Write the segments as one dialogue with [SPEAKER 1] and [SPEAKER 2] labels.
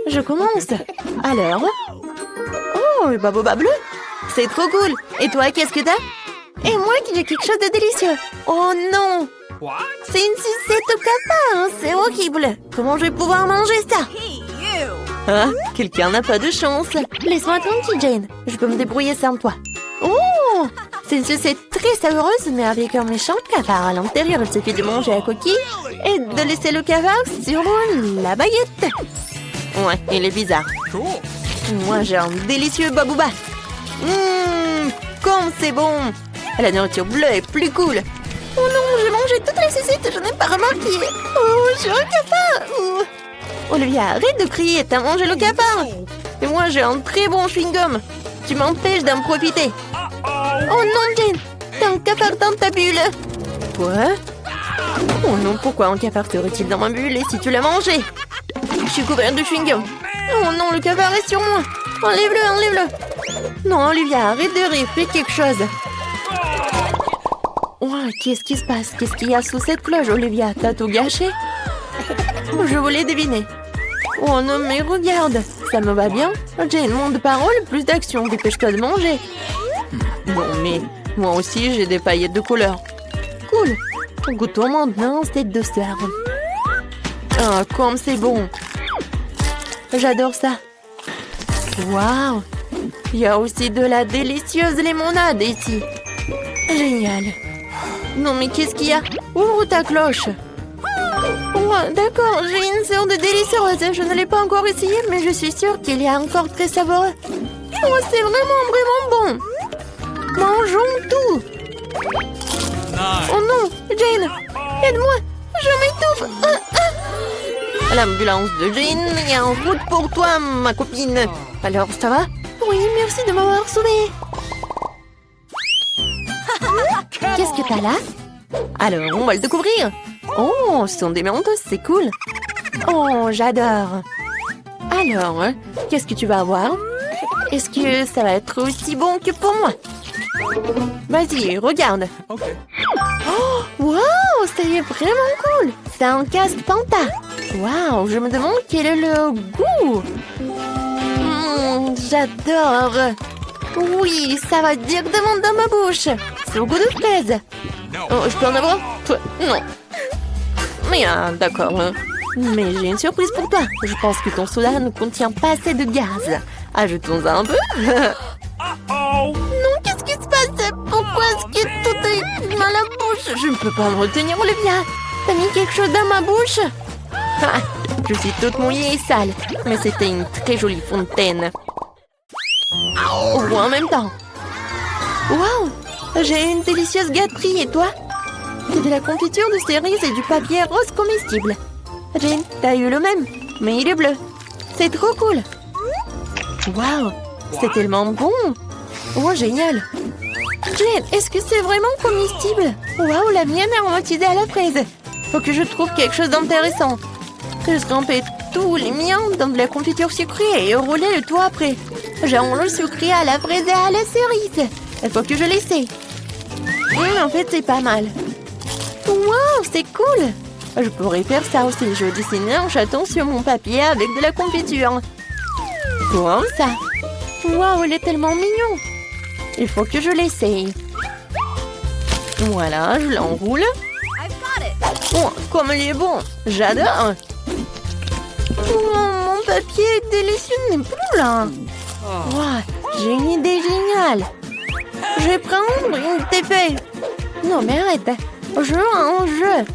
[SPEAKER 1] Je commence. Alors? Oh, le baboba bleu. C'est trop cool. Et toi, qu'est-ce que t'as? Et moi, j'ai quelque chose de délicieux. Oh non! C'est une sucette au cafard. C'est horrible. Comment je vais pouvoir manger ça? Ah, quelqu'un n'a pas de chance. Laisse-moi tranquille, Jane. Je peux me débrouiller sans toi. Oh! C'est une sucette très savoureuse, mais avec un méchant cafard à l'intérieur. Il suffit de manger la coquille et de laisser le cafard sur la baguette. Ouais, il est bizarre. Moi, j'ai un délicieux babouba. Comme c'est bon. La nourriture bleue est plus cool. Oh non, j'ai mangé toutes les sucettes, je n'ai pas remarqué. Oh, j'ai un cafard. Olivia, arrête de crier, t'as mangé le cafard. Et moi, j'ai un très bon chewing-gum. Tu m'empêches d'en profiter. Oh non, Jane, t'as un cafard dans ta bulle. Quoi? Oh non, pourquoi un cafard serait-il dans ma bulle et si tu l'as mangé? Je suis couverte de chewing-gum. Oh non, le cafard est sur moi. Enlève-le, enlève-le. Non, Olivia, arrête de rire, fais quelque chose. Oh, qu'est-ce qui se passe? Qu'est-ce qu'il y a sous cette cloche, Olivia? T'as tout gâché? Je voulais deviner. Oh non, mais regarde, ça me va bien. Jane, moins de paroles, plus d'action. Dépêche-toi de manger. Bon, mais moi aussi, j'ai des paillettes de couleur. Cool. Goûtons maintenant cette douceur. Ah, comme c'est bon. J'adore ça. Waouh. Il y a aussi de la délicieuse limonade ici. Génial. Non, mais qu'est-ce qu'il y a? Ouvre ta cloche. Oh, d'accord, j'ai une sorte de délicieuse. Je ne l'ai pas encore essayé, mais je suis sûre qu'il est encore très savoureux. Oh, c'est vraiment bon. Mangeons tout. Oh non, Jane, aide-moi, je m'étouffe. L'ambulance de Jane est en route pour toi, ma copine. Alors, ça va? Oui, merci de m'avoir sauvée. Qu'est-ce que t'as là? Alors, on va le découvrir. Oh, ce sont des mentos, c'est cool. Oh, j'adore. Alors, qu'est-ce que tu vas avoir? Est-ce que ça va être aussi bon que pour moi? Vas-y, regarde. Oh, wow, c'est vraiment cool. C'est un casque Fanta. Wow, je me demande quel est le goût. J'adore. Oui, ça va directement dans ma bouche. C'est au goût de fraise. Oh, je peux en avoir? Non. Mais d'accord. Mais j'ai une surprise pour toi. Je pense que ton soda ne contient pas assez de gaz. Ajoutons-en un peu. Non, qu'est-ce qui se passe? Pourquoi est-ce que tout est dans la bouche? Je ne peux pas me retenir, Olivia. T'as mis quelque chose dans ma bouche? Ah, je suis toute mouillée et sale. Mais c'était une très jolie fontaine. Ou en même temps. Waouh! J'ai une délicieuse gâterie, et toi? C'est de la confiture de cerises et du papier rose comestible. Jane, t'as eu le même, mais il est bleu. C'est trop cool. Waouh! C'est tellement bon! Oh, génial! Jane, est-ce que c'est vraiment comestible? Waouh, la mienne est aromatisée à la fraise. Faut que je trouve quelque chose d'intéressant. Je trempais tous les miens dans de la confiture sucrée et roulais le tout après. J'enroule le sucré à la fraise et à la cerise. Il faut que je l'essaie. En fait, c'est pas mal. Waouh, c'est cool! Je pourrais faire ça aussi. Je dessinais un chaton sur mon papier avec de la confiture. Comme ça. Waouh, il est tellement mignon. Il faut que je l'essaye. Voilà, je l'enroule. Oh, comme il est bon. J'adore. Oh, mon papier est délicieux n'est plus là. Wow, j'ai une idée géniale. Je vais prendre une TP. Non, mais arrête. Jeu en jeu.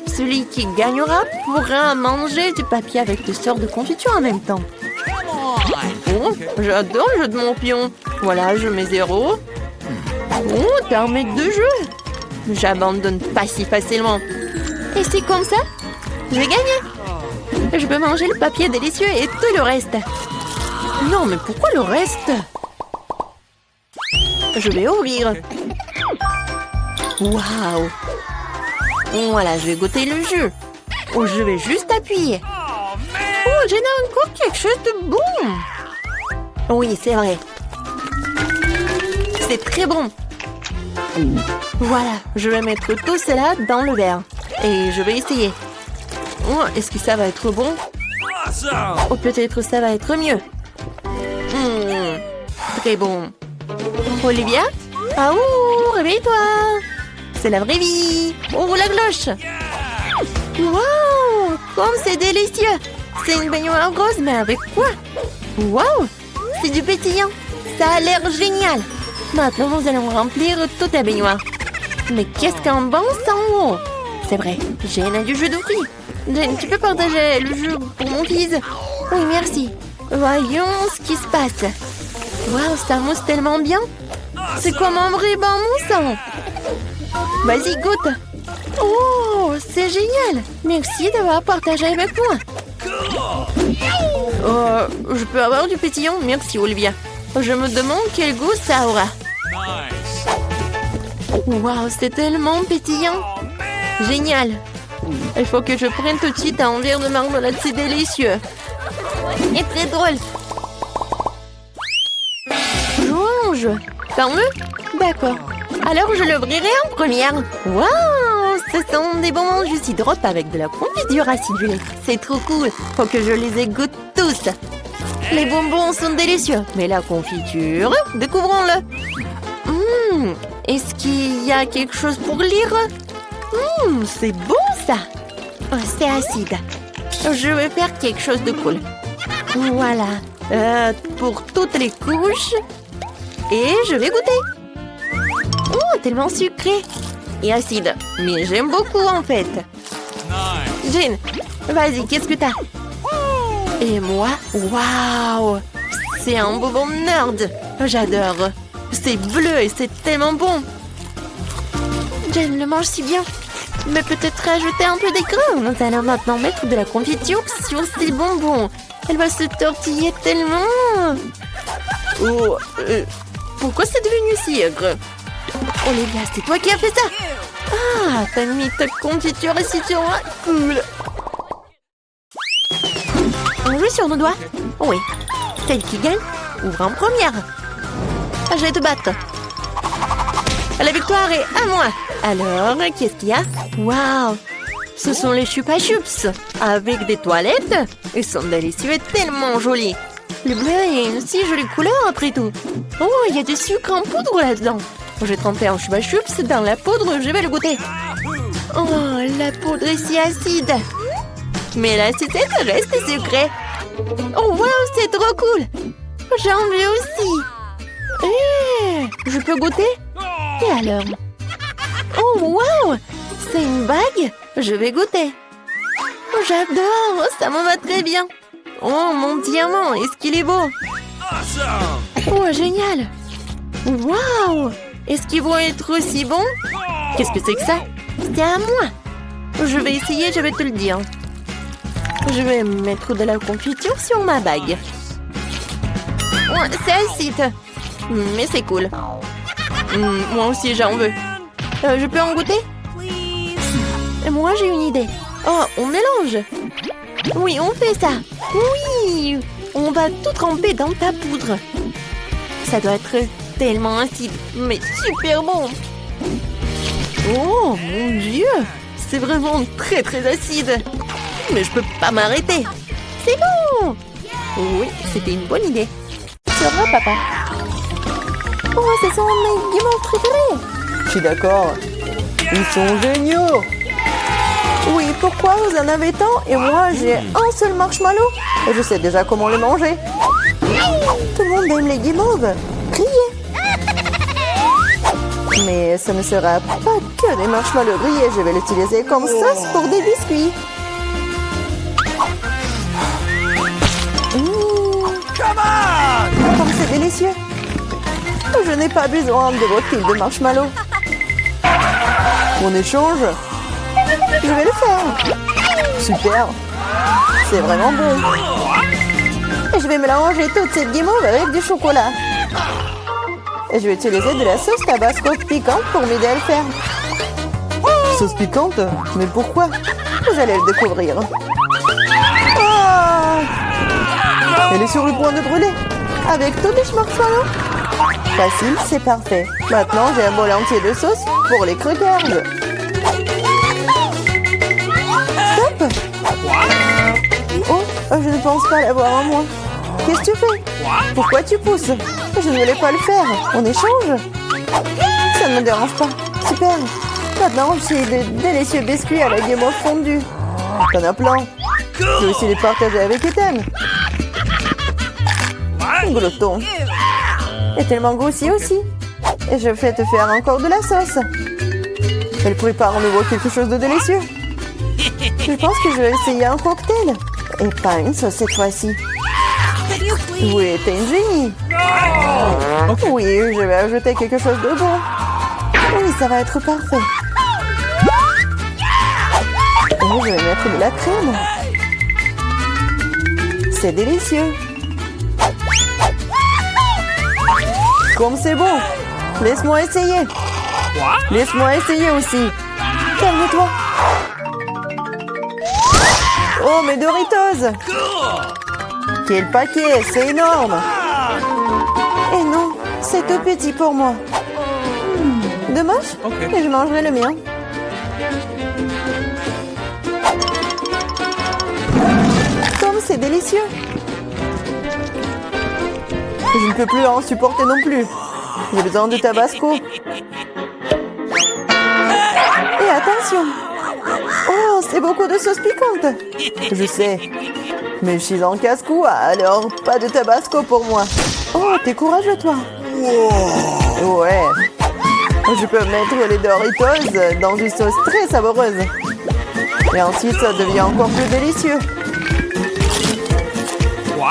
[SPEAKER 1] Celui qui gagnera pourra manger du papier avec des sortes de confiture en même temps. Oh, j'adore le jeu de mon pion. Voilà, je mets 0. Oh, t'es un mec de jeu. J'abandonne pas si facilement. Et c'est comme ça, je vais gagner. Je peux manger le papier délicieux et tout le reste. Non, mais pourquoi le reste? Je vais ouvrir. Waouh. Voilà, je vais goûter le jus. Oh, je vais juste appuyer. Oh, j'ai encore quelque chose de bon. Oui, c'est vrai. C'est très bon. Voilà, je vais mettre tout cela dans le verre. Et je vais essayer. Oh, est-ce que ça va être bon? Oh, peut-être ça va être mieux. Très bon. Olivia? Ah ouh, réveille-toi. C'est la vraie vie. Ouvre la cloche. Waouh, comme c'est délicieux. C'est une baignoire rose, mais avec quoi? Waouh, c'est du pétillant. Ça a l'air génial. Maintenant, nous allons remplir toute la baignoire. Mais qu'est-ce qu'un bon sang! C'est vrai, Jane a du jus de fruits. Jane, tu peux partager le jus pour mon fils? Oui, merci. Voyons ce qui se passe. Waouh, ça mousse tellement bien. C'est comme un vrai bon moussant. Vas-y, goûte. Oh, c'est génial. Merci d'avoir partagé avec moi. Je peux avoir du pétillant? Merci, Olivia. Je me demande quel goût ça aura. Waouh, c'est tellement pétillant. Génial. Il faut que je prenne tout de suite un verre de marmelade, c'est délicieux. Et très drôle. Jouons. Ferme-le. D'accord. Alors je l'ouvrirai en première. Waouh, ce sont des bonbons jus hydrope avec de la confiture acidulée. C'est trop cool. Faut que je les égoutte tous. Les bonbons sont délicieux. Mais la confiture, découvrons-le. Est-ce qu'il y a quelque chose pour lire? C'est bon ça. Oh, c'est acide. Je vais faire quelque chose de cool. Voilà. Pour toutes les couches. Et je vais goûter. Oh, tellement sucré. Et acide. Mais j'aime beaucoup en fait. Jane, vas-y, qu'est-ce que t'as? Et moi? Waouh! C'est un bonbon nerd. J'adore. C'est bleu et c'est tellement bon. Jane le mange si bien. Mais peut-être rajouter un peu d'écran. Nous allons maintenant mettre de la confiture sur ces bonbons. Elle va se tortiller tellement. Oh, pourquoi c'est devenu si aigre? Olivia, c'est toi qui as fait ça? Ah, t'as mis ta confiture ici sur moi. Cool. On joue sur nos doigts? Oui. Celle qui gagne ouvre en première. Je vais te battre. La victoire est à moi. Alors, qu'est-ce qu'il y a? Waouh! Ce sont les Chupa Chups avec des toilettes. Ils sont délicieux et tellement jolis. Le bleu est une si jolie couleur après tout. Oh, il y a du sucre en poudre là-dedans. J'ai trempé un Chupa Chups dans la poudre, je vais le goûter. Oh, la poudre est si acide. Mais la sucette reste sucrée. Oh, waouh, c'est trop cool. J'en veux aussi. Je peux goûter? Et alors? Oh, waouh! C'est une bague? Je vais goûter. Oh, j'adore! Ça me va très bien. Oh, mon diamant, est-ce qu'il est beau? Oh, génial! Waouh! Est-ce qu'ils vont être aussi bons? Qu'est-ce que c'est que ça? C'est à moi. Je vais essayer, je vais te le dire. Je vais mettre de la confiture sur ma bague. Oh, c'est acide. Mais c'est cool. Moi aussi, j'en veux. Je peux en goûter? Et moi, j'ai une idée. Oh, on mélange. Oui, on fait ça. Oui, on va tout tremper dans ta poudre. Ça doit être tellement acide, mais super bon. Oh, mon Dieu. C'est vraiment très, très acide. Mais je peux pas m'arrêter. C'est bon. Oui, c'était une bonne idée. C'est vrai, papa. Oh, ce sont mes guimauves préférés.
[SPEAKER 2] Je suis d'accord. Ils sont géniaux.
[SPEAKER 1] Oui, pourquoi vous en avez tant et moi j'ai un seul marshmallow et je sais déjà comment le manger. Tout le monde aime les guimauves. Grillés. Mais ce ne sera pas que des marshmallows grillés. Je vais l'utiliser comme sauce pour des biscuits. Comme c'est délicieux. Je n'ai pas besoin de votre pile de marshmallows.
[SPEAKER 2] On échange?
[SPEAKER 1] Je vais le faire.
[SPEAKER 2] Super. C'est vraiment bon.
[SPEAKER 1] Et je vais mélanger toute cette guimauve avec du chocolat. Et je vais utiliser de la sauce tabasco piquante pour m'aider à le faire.
[SPEAKER 2] Sauce piquante? Mais pourquoi?
[SPEAKER 1] Vous allez le découvrir.
[SPEAKER 2] Elle est sur le point de brûler.
[SPEAKER 1] Avec tous les marshmallows. Facile, c'est parfait. Maintenant, j'ai un bol entier de sauce pour les crackers. Stop! Oh, Oh, je ne pense pas l'avoir en moi. Qu'est-ce que tu fais? Pourquoi tu pousses? Je ne voulais pas le faire. On échange? Ça ne me dérange pas. Super. Maintenant, j'ai de délicieux biscuits à la game of fondue. T'en as plein. Je peux aussi les partager avec Ethan. Glotton. Et tellement grossi aussi. Et je vais te faire encore de la sauce. Elle prépare en nouveau quelque chose de délicieux. Je pense que je vais essayer un cocktail. Et pas une sauce cette fois-ci. Oui, t'es une génie. Oui, je vais ajouter quelque chose de bon. Oui, ça va être parfait. Et je vais mettre de la crème. C'est délicieux. Comme c'est bon. Laisse-moi essayer. Laisse-moi essayer aussi. Calme-toi. Oh, mes Doritos. Quel paquet, c'est énorme. Et non, c'est tout petit pour moi. Dommage, mais je mangerai le mien. Comme c'est délicieux. Je ne peux plus en supporter non plus. J'ai besoin de tabasco. Et attention. Oh, c'est beaucoup de sauce piquante. Je sais. Mais je suis en casse-cou, alors pas de tabasco pour moi. Oh, t'es courageux, toi. Ouais. Je peux mettre les Doritos dans une sauce très savoureuse. Et ensuite, ça devient encore plus délicieux.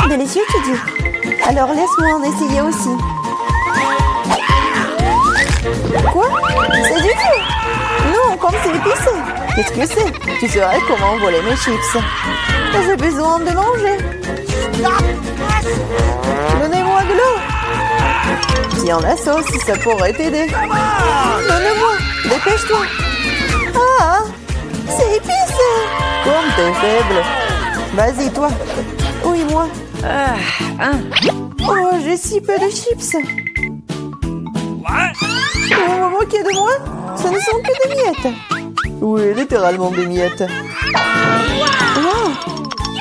[SPEAKER 1] Délicieux, tu dis? Alors laisse-moi en essayer aussi. Quoi? C'est du feu? Non, comme c'est épicé. Qu'est-ce que c'est? Tu saurais comment voler mes chips. J'ai besoin de manger. Donnez-moi de l'eau. Tiens, la sauce, ça pourrait t'aider. Donne-moi. Dépêche-toi. Ah, c'est épicé. Comme t'es faible. Vas-y, toi. Oui, moi. Oh, j'ai si peu de chips. Vous vous moquez de moi? Ce ne sont que des miettes. Oui, littéralement des miettes. Wow,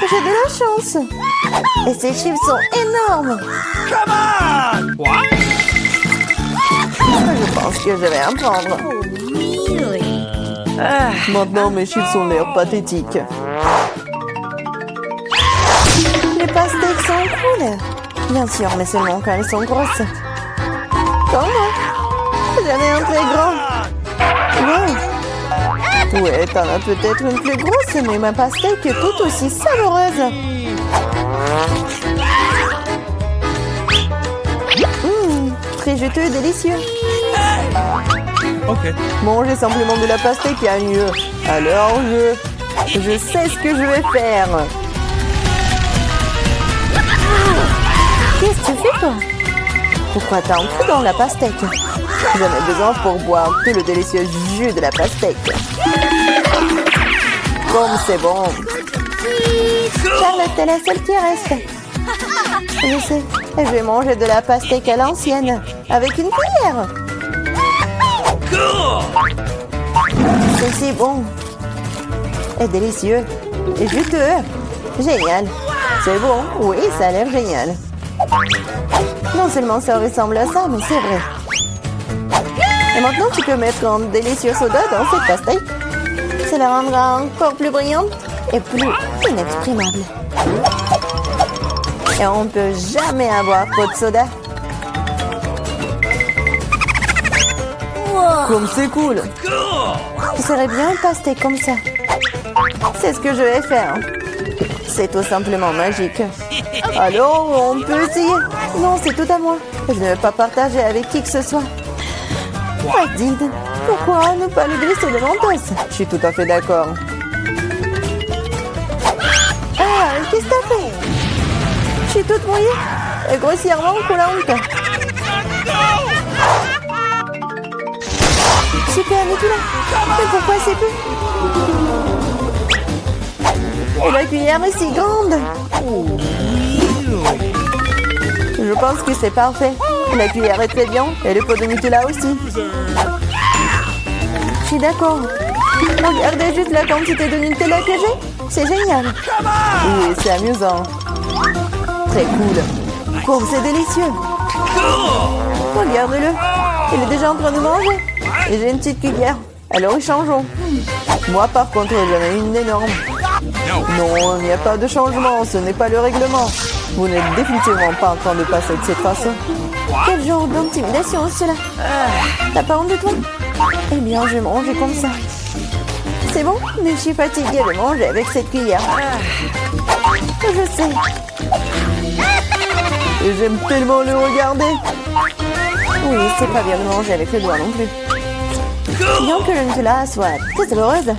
[SPEAKER 1] j'ai de la chance. Et ces chips sont énormes. Je pense que je vais en prendre. Maintenant, mes chips ont l'air pathétiques. Les pastèques sont cool. Bien sûr, mais seulement quand elles sont grosses. Comme moi. J'en ai un très grand. Wow. Ouais, t'en as peut-être une plus grosse, mais ma pastèque est tout aussi savoureuse. Très juteux et délicieux. Mangez simplement de la pastèque et à mieux. Alors je sais ce que je vais faire. Qu'est-ce que tu fais, toi? Pourquoi t'as un trou dans la pastèque? J'en ai besoin pour boire tout le délicieux jus de la pastèque. Comme c'est bon. Charlotte est la seule qui reste. Je sais, je vais manger de la pastèque à l'ancienne, avec une cuillère. C'est si bon. Et délicieux. Et juteux. Génial. C'est bon. Oui, ça a l'air génial. Non seulement ça ressemble à ça, mais c'est vrai. Et maintenant, tu peux mettre un délicieux soda dans cette pastèque. Ça la rendra encore plus brillante et plus inexprimable. Et on ne peut jamais avoir trop de soda. Comme c'est cool. Ce serait bien une pastèque comme ça. C'est ce que je vais faire. C'est tout simplement magique. Alors, on peut essayer. Non, c'est tout à moi. Je ne vais pas partager avec qui que ce soit. Adid, pourquoi ne pas le glisser de Mentos? Je suis tout à fait d'accord. Ah, qu'est-ce que t'as fait? Je suis toute mouillée et grossièrement coulante. Super, Nicolas. Mais pourquoi c'est peu? Et la cuillère est si grande. Je pense que c'est parfait. La cuillère est très bien et le pot de Nutella aussi. Je suis d'accord. Regardez juste la quantité de Nutella que j'ai. C'est génial.
[SPEAKER 2] Oui, c'est amusant. Très cool.
[SPEAKER 1] Oh, c'est délicieux. Regarde-le. Il est déjà en train de manger. Et j'ai une petite cuillère. Alors, échangeons.
[SPEAKER 2] Moi, par contre, j'en ai une énorme. Non, il n'y a pas de changement. Ce n'est pas le règlement. Vous n'êtes définitivement pas en train de passer de cette façon.
[SPEAKER 1] Quel genre d'intimidation, cela? T'as pas honte de toi? Eh bien, je vais manger comme ça. C'est bon, mais je suis fatiguée de manger avec cette cuillère. Je sais.
[SPEAKER 2] Et j'aime tellement le regarder.
[SPEAKER 1] Oui, c'est pas bien de manger avec le doigt non plus. Bien que je ne te la sois très douloureuse.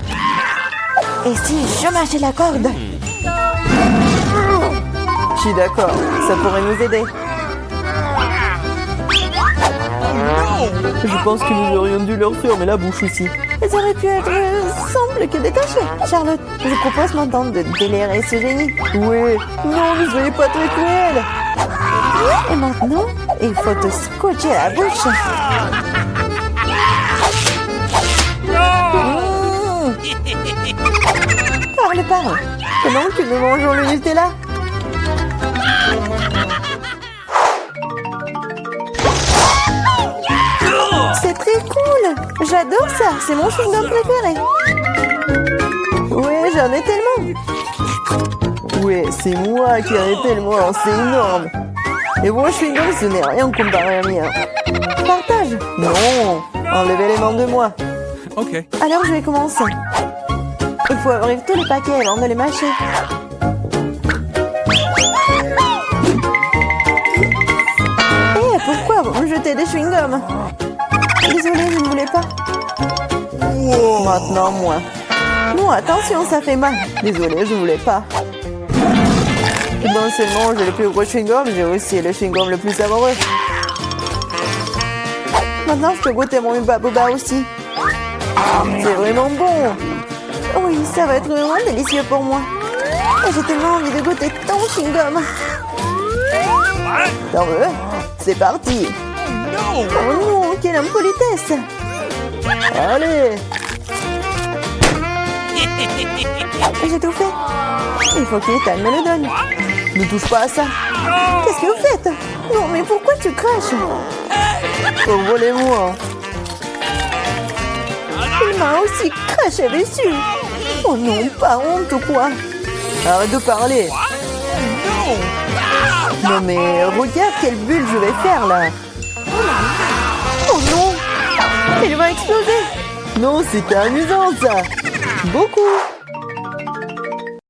[SPEAKER 1] Et si je mâchais la corde?
[SPEAKER 2] Je suis d'accord. Ça pourrait nous aider. Je pense que nous aurions dû leur fermer la bouche aussi.
[SPEAKER 1] Ça aurait pu être simple que détaché. Charlotte, je propose maintenant de délirer ce génie.
[SPEAKER 2] Oui. Non, ne soyez pas très cruel.
[SPEAKER 1] Et maintenant, il faut te scotcher la bouche. Parle. Pendant que nous mangeons le Nutella. C'est très cool. J'adore ça. C'est mon chewing-gum préféré.
[SPEAKER 2] Oui, j'en ai tellement. Oui, c'est moi qui en ai tellement. C'est énorme. Et vos chewing-gums, ce n'est rien comparé à mien.
[SPEAKER 1] Partage.
[SPEAKER 2] Non, enlevez les mains de moi.
[SPEAKER 3] Okay.
[SPEAKER 1] Alors je vais commencer. Il faut ouvrir tous les paquets avant de les mâcher. Eh, pourquoi vous me jetez des chewing-gums? Désolée, je ne voulais pas.
[SPEAKER 2] Maintenant, moi.
[SPEAKER 1] Non, attention, ça fait mal.
[SPEAKER 2] Désolée, je voulais pas. Non seulement j'ai le plus gros chewing-gum, j'ai aussi le chewing-gum le plus savoureux.
[SPEAKER 1] Maintenant, je peux goûter mon Hubba Bubba aussi.
[SPEAKER 2] C'est vraiment bon.
[SPEAKER 1] Oui, ça va être vraiment délicieux pour moi. Et j'ai tellement envie de goûter ton chewing-gum.
[SPEAKER 2] T'en veux? C'est parti.
[SPEAKER 1] Oh non, quelle impolitesse.
[SPEAKER 2] Allez.
[SPEAKER 1] J'ai tout fait. Il faut qu'Ethan me le donne.
[SPEAKER 2] Ne touche pas à ça.
[SPEAKER 1] Qu'est-ce que vous faites? Non, mais pourquoi tu craches?
[SPEAKER 2] Envolez-moi.
[SPEAKER 1] Il m'a aussi craché dessus. Oh non, pas honte ou quoi?
[SPEAKER 2] Arrête de parler. Non mais regarde quelle bulle je vais faire là.
[SPEAKER 1] Oh non, il va exploser.
[SPEAKER 2] Non, c'était amusant ça. Beaucoup.